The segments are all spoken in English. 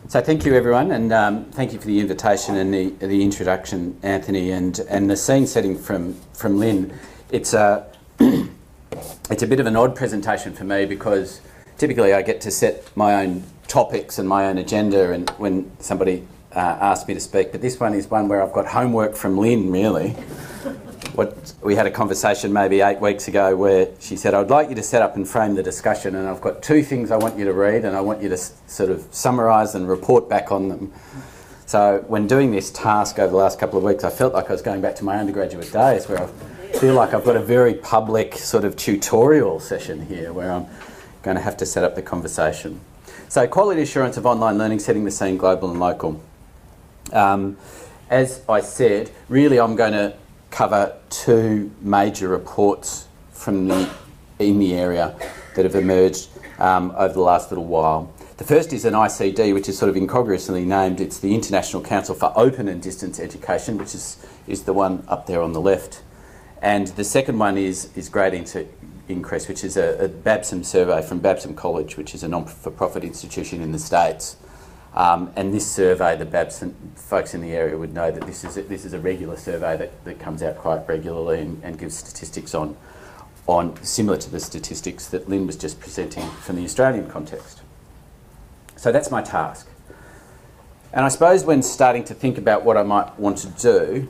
So thank you everyone, and thank you for the invitation and the introduction, Anthony, and the scene setting from Lynn. It's a it's a bit of an odd presentation for me because typically I get to set my own topics and my own agenda, and when somebody asks me to speak, but this one is one where I've got homework from Lynn, really. We had a conversation maybe 8 weeks ago where she said, I'd like you to set up and frame the discussion, and I've got 2 things I want you to read and I want you to sort of summarise and report back on them. So when doing this task over the last couple of weeks, I felt like I was going back to my undergraduate days where I feel like I've got a very public sort of tutorial session here where I'm going to have to set up the conversation. So quality assurance of online learning, setting the scene global and local. As I said, really I'm going to cover 2 major reports from in the area that have emerged over the last little while. The first is an ICD, which is sort of incongruously named. It's the International Council for Open and Distance Education, which is the one up there on the left. And the second one is Gradient Increase, which is a Babson survey from Babson College, which is a non-for-profit institution in the States. And this survey, the Babson folks in the area would know that this is a regular survey that comes out quite regularly and gives statistics on similar to the statistics that Lynn was just presenting from the Australian context. So that's my task. And I suppose when starting to think about what I might want to do,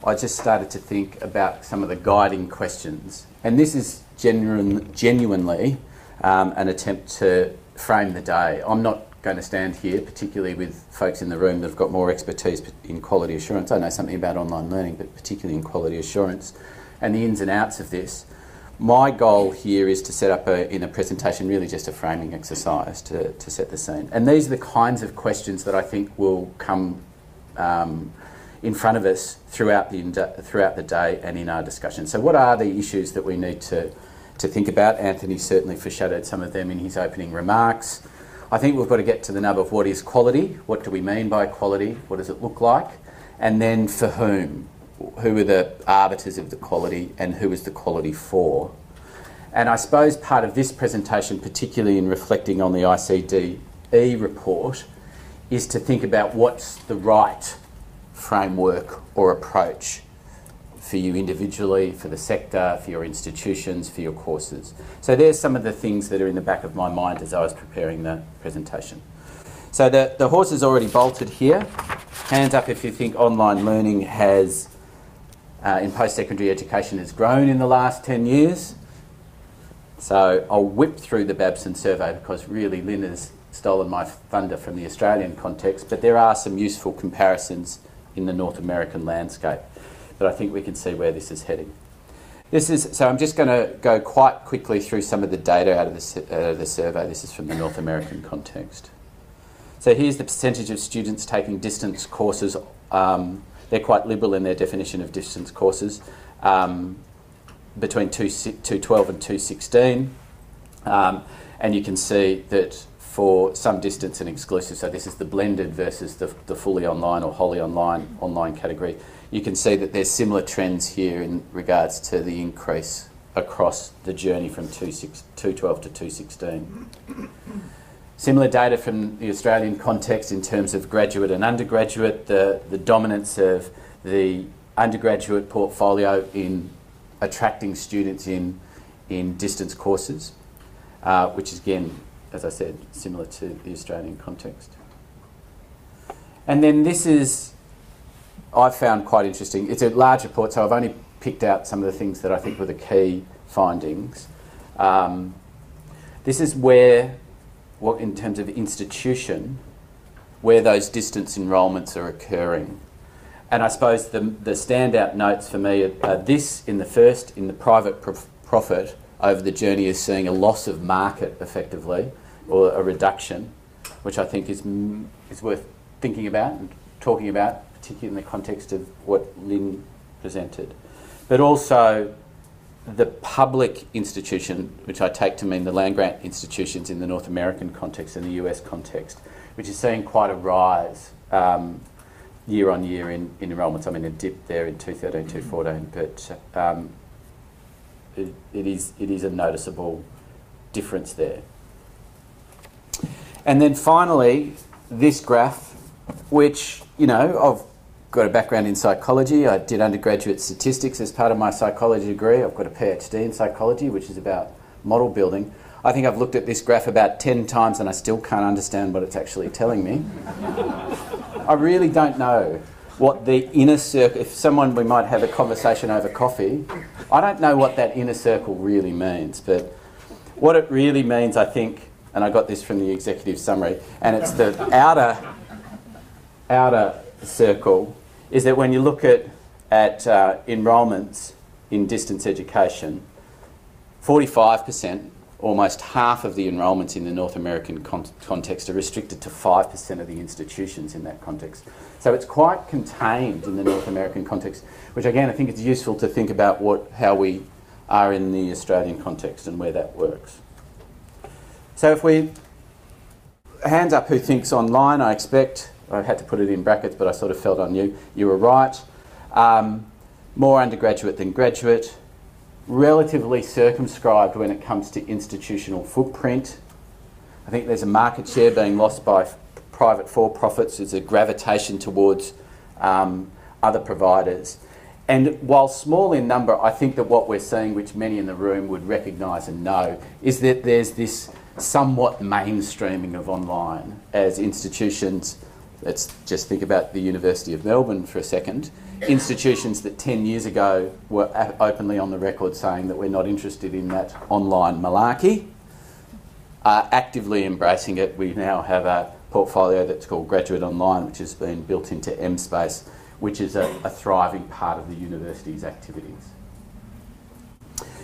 I just started to think about some of the guiding questions. And this is genuinely an attempt to frame the day. I'm not going to stand here, particularly with folks in the room that have got more expertise in quality assurance. I know something about online learning, but particularly in quality assurance and the ins and outs of this. My goal here is to set up in a presentation really just a framing exercise to set the scene. And these are the kinds of questions that I think will come in front of us throughout the day and in our discussion. So what are the issues that we need to think about? Anthony certainly foreshadowed some of them in his opening remarks. I think we've got to get to the nub of what is quality, what do we mean by quality, what does it look like, and then for whom? Who are the arbiters of the quality and who is the quality for? And I suppose part of this presentation, particularly in reflecting on the ICDE report, is to think about what's the right framework or approach for you individually, for the sector, for your institutions, for your courses. So there's some of the things that are in the back of my mind as I was preparing the presentation. So the horse is already bolted here. Hands up if you think online learning has, in post-secondary education, has grown in the last 10 years. So I'll whip through the Babson survey because really Lynn has stolen my thunder from the Australian context, but there are some useful comparisons in the North American landscape. But I think we can see where this is heading. So I'm just going to go quite quickly through some of the data out of the survey. This is from the North American context. So here's the percentage of students taking distance courses. They're quite liberal in their definition of distance courses, between 212 and 216. And you can see that for some distance and exclusive, so this is the blended versus the fully online or wholly online category, you can see that there's similar trends here in regards to the increase across the journey from 212 to 216. Similar data from the Australian context in terms of graduate and undergraduate, the dominance of the undergraduate portfolio in attracting students in distance courses, which is again, as I said, similar to the Australian context. And then this is, I've found quite interesting. It's a large report, so I've only picked out some of the things that I think were the key findings. This is where, in terms of institution, where those distance enrolments are occurring. And I suppose the standout notes for me are this in the private profit over the journey is seeing a loss of market effectively, or a reduction, which I think is worth thinking about and talking about, particularly in the context of what Lynn presented. But also the public institution, which I take to mean the land-grant institutions in the North American context and the US context, which is seeing quite a rise year on year in enrolments. I mean, a dip there in 2013, 2014, but it is a noticeable difference there. And then finally, this graph, which, you know, I've got a background in psychology. I did undergraduate statistics as part of my psychology degree. I've got a PhD in psychology, which is about model building. I think I've looked at this graph about 10 times and I still can't understand what it's actually telling me. I really don't know what the inner circle, if someone, we might have a conversation over coffee, I don't know what that inner circle really means, but what it really means, I think, and I got this from the executive summary, and it's the outer circle, is that when you look at enrolments in distance education, 45%, almost half of the enrolments in the North American context are restricted to 5% of the institutions in that context. So it's quite contained in the North American context, which again I think it's useful to think about how we are in the Australian context and where that works. So if we, hands up who thinks online, I expect, I had to put it in brackets but I sort of felt on you, you were right. More undergraduate than graduate. Relatively circumscribed when it comes to institutional footprint. I think there's a market share being lost by private for-profits. There's a gravitation towards other providers. And while small in number, I think that what we're seeing, which many in the room would recognise and know, is that there's this somewhat mainstreaming of online as institutions. Let's just think about the University of Melbourne for a second. Institutions that 10 years ago were openly on the record saying that we're not interested in that online malarkey are actively embracing it. We now have a portfolio that's called Graduate Online, which has been built into MSpace, which is a thriving part of the university's activities.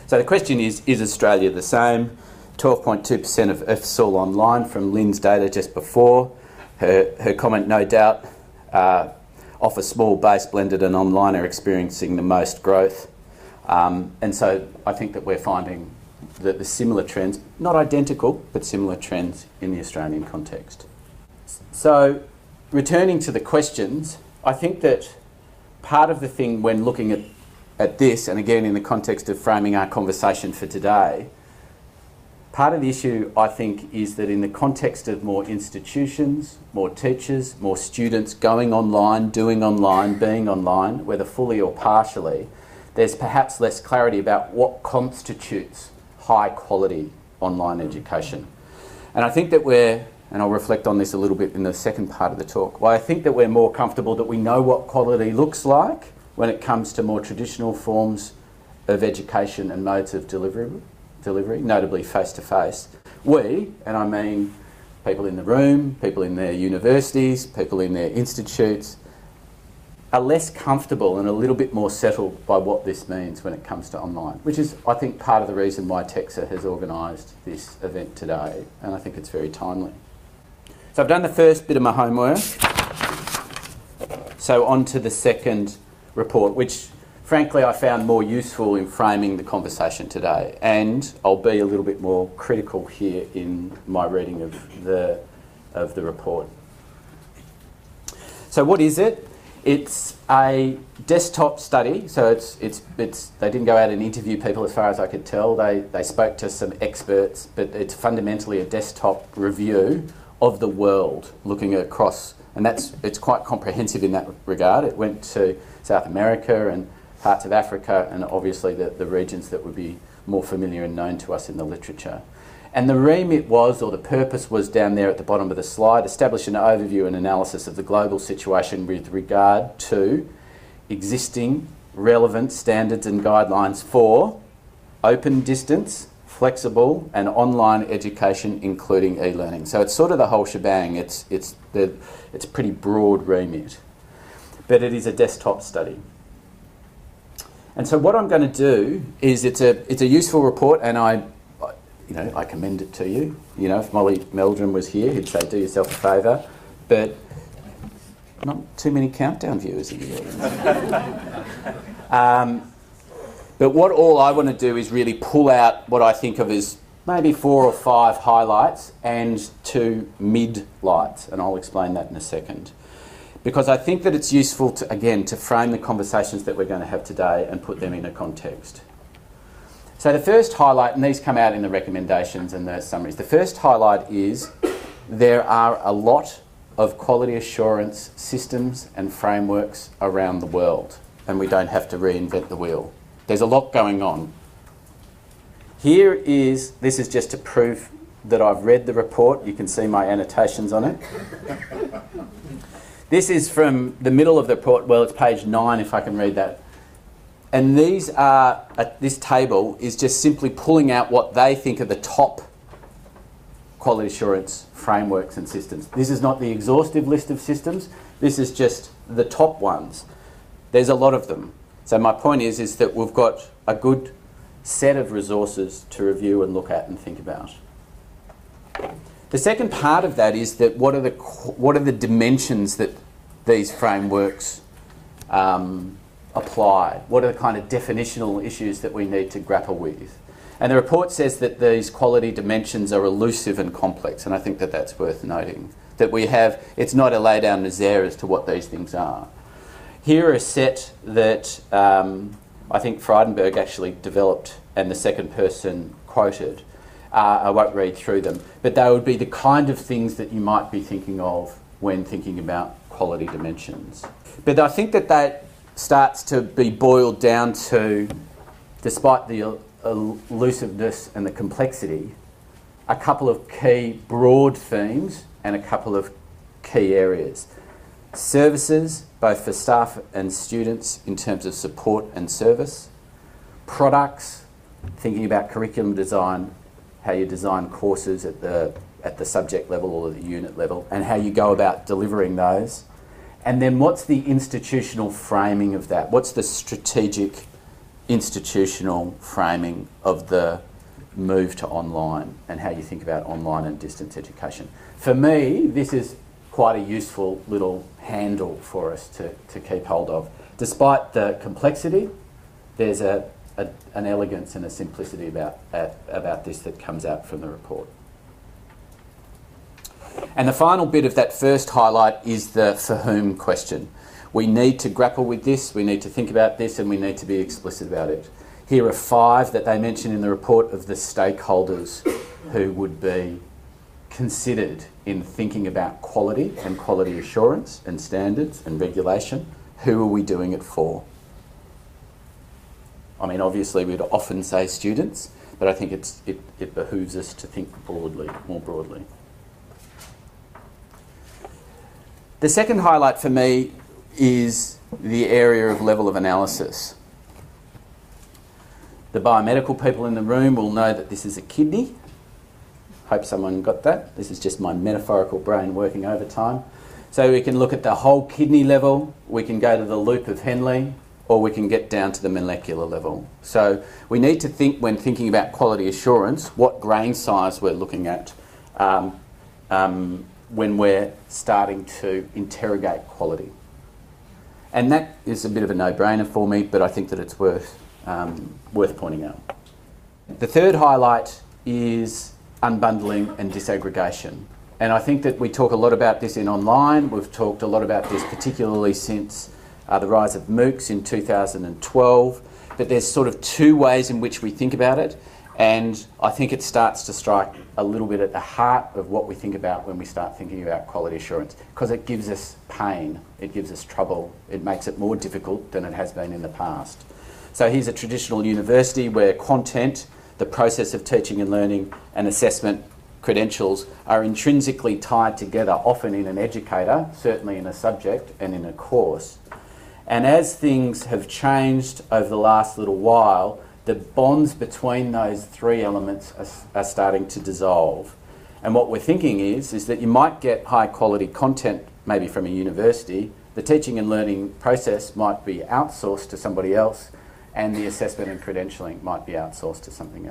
So the question is Australia the same? 12.2% of FSOL online from Lynn's data just before. Her comment, no doubt, off a small base, blended and online are experiencing the most growth. And so I think that we're finding that the similar trends, not identical, but similar trends in the Australian context. So returning to the questions, I think that part of the thing when looking at this, and again in the context of framing our conversation for today, part of the issue, I think, is that in the context of more institutions, more teachers, more students going online, doing online, being online, whether fully or partially, there's perhaps less clarity about what constitutes high quality online education. And I think that and I'll reflect on this a little bit in the second part of the talk, I think that we're more comfortable that we know what quality looks like when it comes to more traditional forms of education and modes of delivery, notably face-to-face. We, and I mean people in the room, people in their universities, people in their institutes, are less comfortable and a little bit more settled by what this means when it comes to online, which is, I think, part of the reason why TEXA has organised this event today, and I think it's very timely. So I've done the first bit of my homework, so on to the second report, which frankly I found more useful in framing the conversation today, and I'll be a little bit more critical here in my reading of the report. So what is it? It's a desktop study, so it's they didn't go out and interview people as far as I could tell. They spoke to some experts, but it's fundamentally a desktop review of the world, looking across, and it's quite comprehensive in that regard. It went to South America and parts of Africa, and obviously the regions that would be more familiar and known to us in the literature. And the remit was, or the purpose was down there at the bottom of the slide, establish an overview and analysis of the global situation with regard to existing relevant standards and guidelines for open distance, flexible and online education, including e-learning. So it's sort of the whole shebang. It's a pretty broad remit, but it is a desktop study. And so what I'm going to do is it's a useful report, and I commend it to you. You know, if Molly Meldrum was here, he'd say, do yourself a favour, but not too many countdown viewers in the audience. But what all I want to do is really pull out what I think of as maybe 4 or 5 highlights and 2 mid-lights, and I'll explain that in a second. Because I think that it's useful to frame the conversations that we're going to have today and put them in a context. So the first highlight, and these come out in the recommendations and the summaries, the first highlight is there are a lot of quality assurance systems and frameworks around the world, and we don't have to reinvent the wheel. There's a lot going on. This is just to prove that I've read the report. You can see my annotations on it. This is from the middle of the report. Well, it's page 9 if I can read that. And this table is just simply pulling out what they think are the top quality assurance frameworks and systems. This is not the exhaustive list of systems. This is just the top ones. There's a lot of them. So my point is that we've got a good set of resources to review and look at and think about. The second part of that is that what are the dimensions that these frameworks apply? What are the kind of definitional issues that we need to grapple with? And the report says that these quality dimensions are elusive and complex, and I think that that's worth noting. That it's not a lay down misere as to what these things are. Here are a set that I think Frydenberg actually developed and the second person quoted. I won't read through them, but they would be the kind of things that you might be thinking of when thinking about quality dimensions. But I think that starts to be boiled down to, despite the elusiveness and the complexity, a couple of key broad themes and a couple of key areas. Services, both for staff and students in terms of support and service. Products, thinking about curriculum design, how you design courses at the subject level or the unit level, and how you go about delivering those. And then what's the institutional framing of that? What's the strategic institutional framing of the move to online and how you think about online and distance education? For me, this is quite a useful little handle for us to keep hold of. Despite the complexity, there's an elegance and a simplicity about this that comes out from the report. And the final bit of that first highlight is the for whom question. We need to grapple with this, we need to think about this, and we need to be explicit about it. Here are 5 that they mention in the report of the stakeholders who would be considered in thinking about quality and quality assurance and standards and regulation. Who are we doing it for? I mean, obviously we'd often say students, but I think it behooves us to think more broadly. The second highlight for me is the area of level of analysis. The biomedical people in the room will know that this is a kidney. Hope someone got that. This is just my metaphorical brain working overtime. So we can look at the whole kidney level, we can go to the loop of Henle, or we can get down to the molecular level. So we need to think, when thinking about quality assurance, what grain size we're looking at when we're starting to interrogate quality. And that is a bit of a no-brainer for me, but I think that it's worth pointing out. The third highlight is unbundling and disaggregation. And I think that we talk a lot about this in online. We've talked a lot about this particularly since the rise of MOOCs in 2012. But there's sort of 2 ways in which we think about it. And I think it starts to strike a little bit at the heart of what we think about when we start thinking about quality assurance, because it gives us pain, it gives us trouble, it makes it more difficult than it has been in the past. So here's a traditional university where content, the process of teaching and learning, and assessment credentials are intrinsically tied together, often in an educator, certainly in a subject and in a course. And as things have changed over the last little while, the bonds between those 3 elements are starting to dissolve. And what we're thinking is that you might get high quality content maybe from a university, the teaching and learning process might be outsourced to somebody else, and the assessment and credentialing might be outsourced to somebody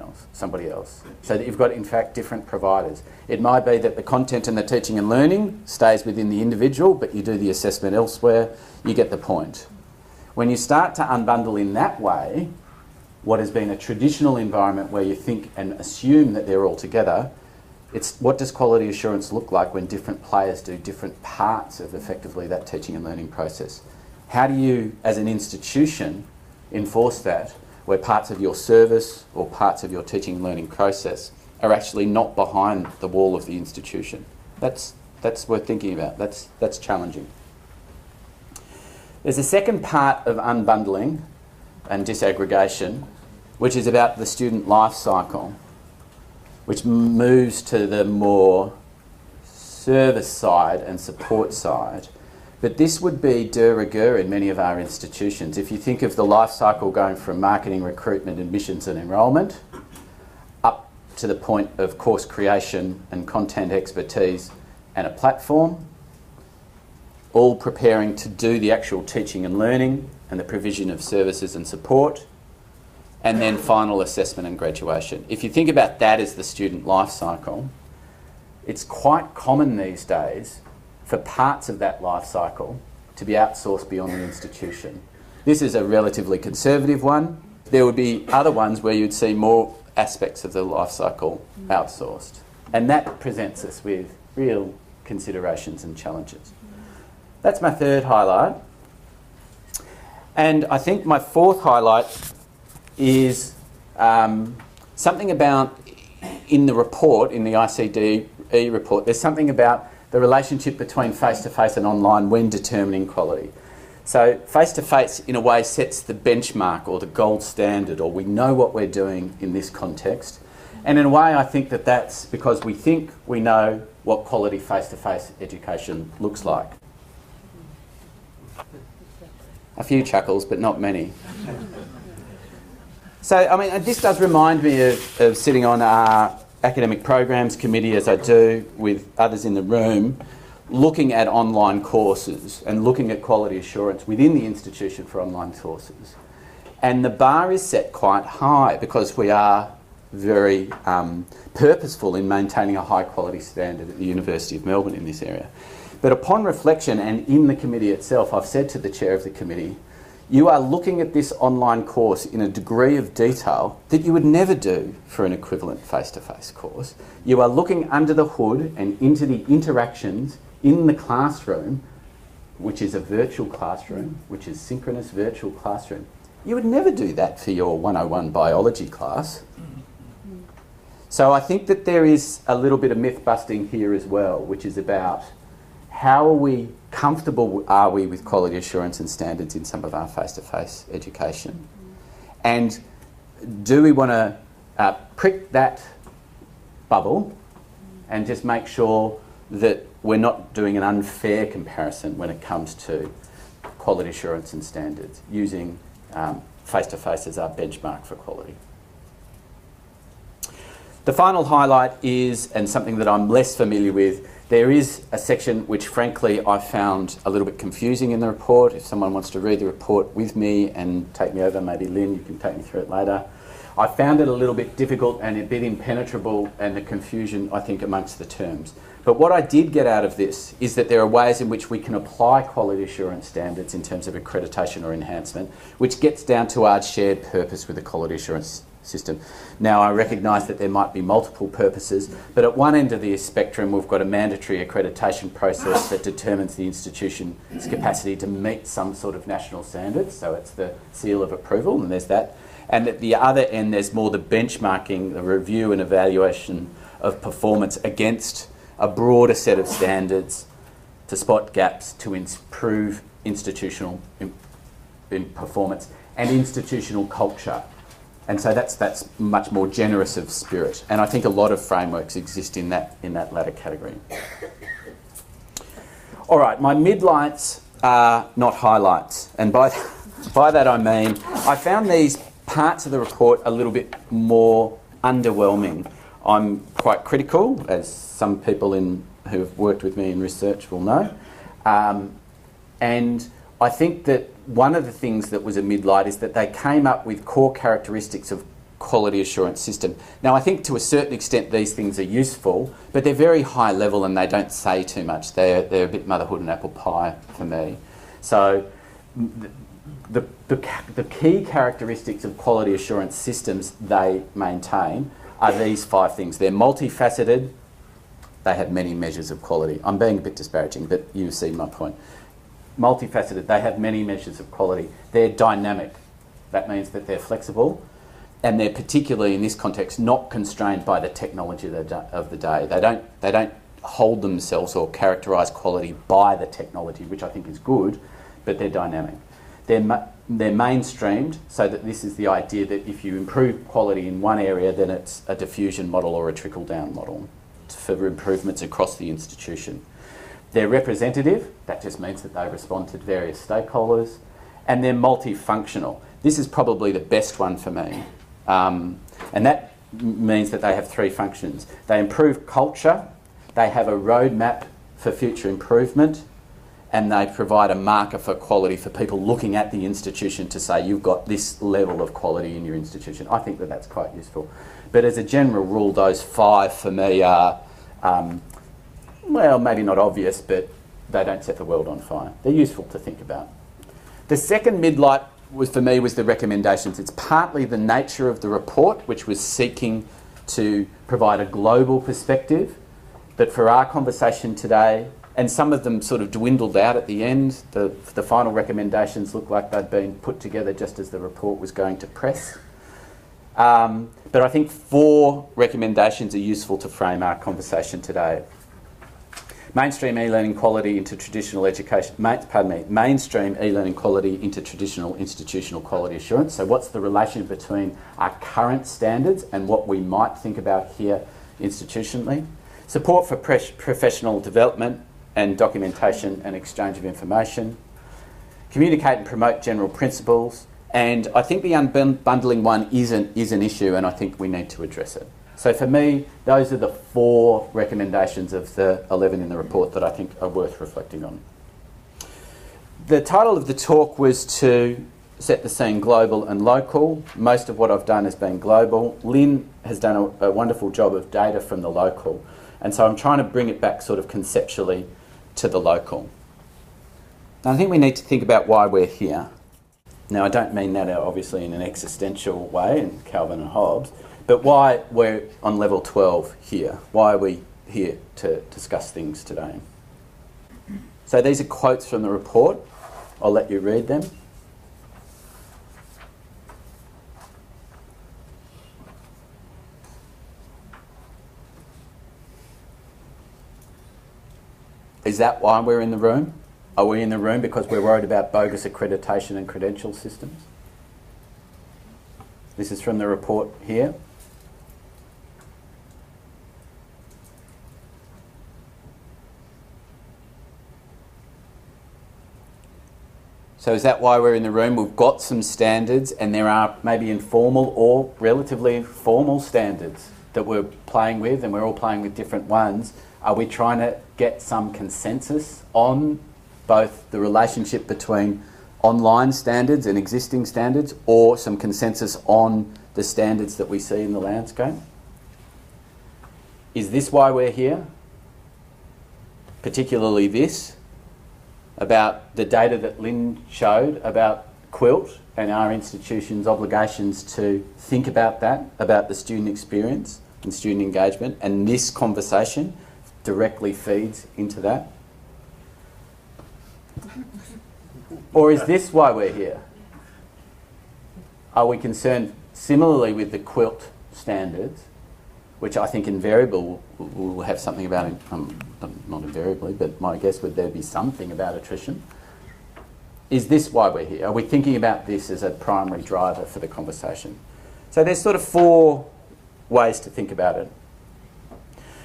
else. So that you've got, in fact, different providers. It might be that the content and the teaching and learning stays within the individual, but you do the assessment elsewhere. You get the point. When you start to unbundle in that way, what has been a traditional environment where you think and assume that they're all together, it's what does quality assurance look like when different players do different parts of effectively that teaching and learning process? How do you, as an institution, enforce that where parts of your service or parts of your teaching and learning process are actually not behind the wall of the institution? That's worth thinking about. That's challenging. There's a second part of unbundling and disaggregation, which is about the student life cycle, which moves to the more service side and support side. But this would be de rigueur in many of our institutions. If you think of the life cycle going from marketing, recruitment, admissions and enrolment, up to the point of course creation and content expertise and a platform, all preparing to do the actual teaching and learning and the provision of services and support, and then final assessment and graduation. If you think about that as the student life cycle, it's quite common these days for parts of that life cycle to be outsourced beyond the institution. This is a relatively conservative one. There would be other ones where you'd see more aspects of the life cycle outsourced. And that presents us with real considerations and challenges. That's my third highlight. And I think my fourth highlight is something about, in the report, in the ICDE report, there's something about the relationship between face-to-face and online when determining quality. So face-to-face, in a way, sets the benchmark or the gold standard, or we know what we're doing in this context. And in a way, I think that that's because we think we know what quality face-to-face education looks like. A few chuckles, but not many. So, I mean, this does remind me of sitting on our academic programs committee, as I do with others in the room, looking at online courses and looking at quality assurance within the institution for online courses. And the bar is set quite high because we are very purposeful in maintaining a high quality standard at the University of Melbourne in this area. But upon reflection and in the committee itself, I've said to the chair of the committee, you are looking at this online course in a degree of detail that you would never do for an equivalent face-to-face course. You are looking under the hood and into the interactions in the classroom, which is a virtual classroom, which is synchronous virtual classroom. You would never do that for your 101 biology class. So I think that there is a little bit of myth busting here as well, which is about how comfortable are we with quality assurance and standards in some of our face-to-face education? And do we want to prick that bubble and just make sure that we're not doing an unfair comparison when it comes to quality assurance and standards, using face-to-face as our benchmark for quality? The final highlight is, and something that I'm less familiar with, there is a section which frankly I found a little bit confusing in the report. If someone wants to read the report with me and take me over, maybe Lynn, you can take me through it later. I found it a little bit difficult and a bit impenetrable, and the confusion, I think, amongst the terms. But what I did get out of this is that there are ways in which we can apply quality assurance standards in terms of accreditation or enhancement, which gets down to our shared purpose with the quality assurance system. Now, I recognise that there might be multiple purposes, but at one end of the spectrum we've got a mandatory accreditation process that determines the institution's capacity to meet some sort of national standards, so it's the seal of approval, and there's that. And at the other end there's more the benchmarking, the review and evaluation of performance against a broader set of standards to spot gaps, to improve institutional in performance and institutional culture. And so that's much more generous of spirit. And I think a lot of frameworks exist in that latter category. All right, my midlights are not highlights. And by that I mean, I found these parts of the report a little bit more underwhelming. I'm quite critical, as some people who have worked with me in research will know. And I think that one of the things that was a midlight is that they came up with core characteristics of quality assurance system. Now, I think to a certain extent these things are useful, but they're very high level and they don't say too much. They're a bit motherhood and apple pie for me. So the key characteristics of quality assurance systems they maintain are these 5 things. They're multifaceted. They have many measures of quality. I'm being a bit disparaging, but you see my point. Multifaceted, they have many measures of quality. They're dynamic. That means that they're flexible, and they're particularly in this context not constrained by the technology of the day. They don't hold themselves or characterise quality by the technology, which I think is good, but they're dynamic. They're mainstreamed, so that this is the idea that if you improve quality in one area, then it's a diffusion model or a trickle-down model for improvements across the institution. They're representative, that just means that they respond to various stakeholders, and they're multifunctional. This is probably the best one for me, and that means that they have three functions. They improve culture, they have a roadmap for future improvement, and they provide a marker for quality for people looking at the institution to say you've got this level of quality in your institution. I think that that's quite useful. But as a general rule, those five for me are, well, maybe not obvious, but they don't set the world on fire. They're useful to think about. The second midlight for me was the recommendations. It's partly the nature of the report, which was seeking to provide a global perspective, but for our conversation today, and some of them sort of dwindled out at the end. The final recommendations look like they'd been put together just as the report was going to press. But I think 4 recommendations are useful to frame our conversation today. Mainstream e-learning quality into traditional education. Mainstream e-learning quality into traditional institutional quality assurance. So what's the relation between our current standards and what we might think about here institutionally? Support for professional development and documentation and exchange of information, communicate and promote general principles, and I think the unbundling one is an issue, and I think we need to address it. So for me, those are the 4 recommendations of the 11 in the report that I think are worth reflecting on. The title of the talk was to set the scene global and local. Most of what I've done has been global. Lynn has done a wonderful job of data from the local, and so I'm trying to bring it back sort of conceptually to the local. And I think we need to think about why we're here. Now, I don't mean that obviously in an existential way, in Calvin and Hobbes, but why we're on level 12 here. Why are we here to discuss things today? So these are quotes from the report. I'll let you read them. Is that why we're in the room? Are we in the room because we're worried about bogus accreditation and credential systems? This is from the report here. So is that why we're in the room? We've got some standards, and there are maybe informal or relatively formal standards that we're playing with, and we're all playing with different ones. Are we trying to get some consensus on both the relationship between online standards and existing standards, or some consensus on the standards that we see in the landscape? Is this why we're here? Particularly this, about the data that Lynn showed about Quilt and our institution's obligations to think about that, about the student experience and student engagement, and this conversation directly feeds into that? Or is this why we're here? Are we concerned similarly with the Quilt standards, which I think invariably will have something about it, not invariably, but my guess would there be something about attrition? Is this why we're here? Are we thinking about this as a primary driver for the conversation? So there's sort of 4 ways to think about it.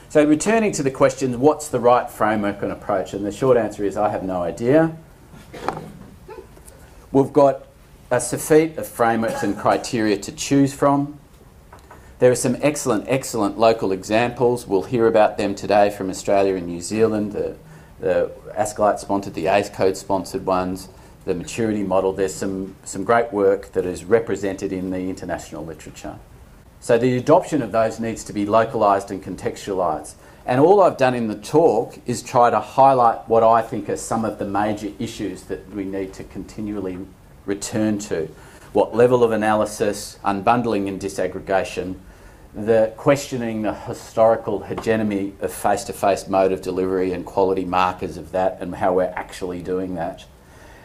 So returning to the question, what's the right framework and approach? And the short answer is I have no idea. We've got a suite of frameworks and criteria to choose from. There are some excellent local examples. We'll hear about them today from Australia and New Zealand. The ASCLite sponsored, the ACE Code sponsored ones, the maturity model. There's some great work that is represented in the international literature. So the adoption of those needs to be localised and contextualised. And all I've done in the talk is try to highlight what I think are some of the major issues that we need to continually return to. What level of analysis, unbundling and disaggregation, the questioning the historical hegemony of face-to-face mode of delivery and quality markers of that and how we're actually doing that,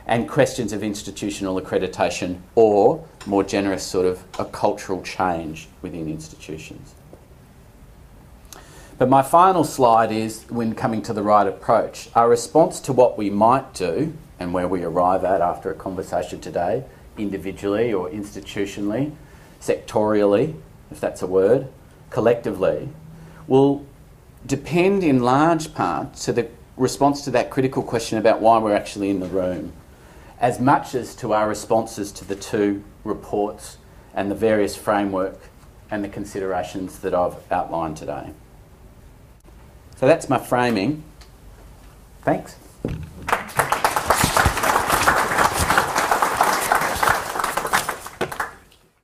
and questions of institutional accreditation or, more generous, sort of a cultural change within institutions. But my final slide is, when coming to the right approach, our response to what we might do and where we arrive at after a conversation today, individually or institutionally, sectorially, if that's a word, collectively, will depend in large part to the response to that critical question about why we're actually in the room, as much as to our responses to the two reports and the various framework and the considerations that I've outlined today. So that's my framing. Thanks.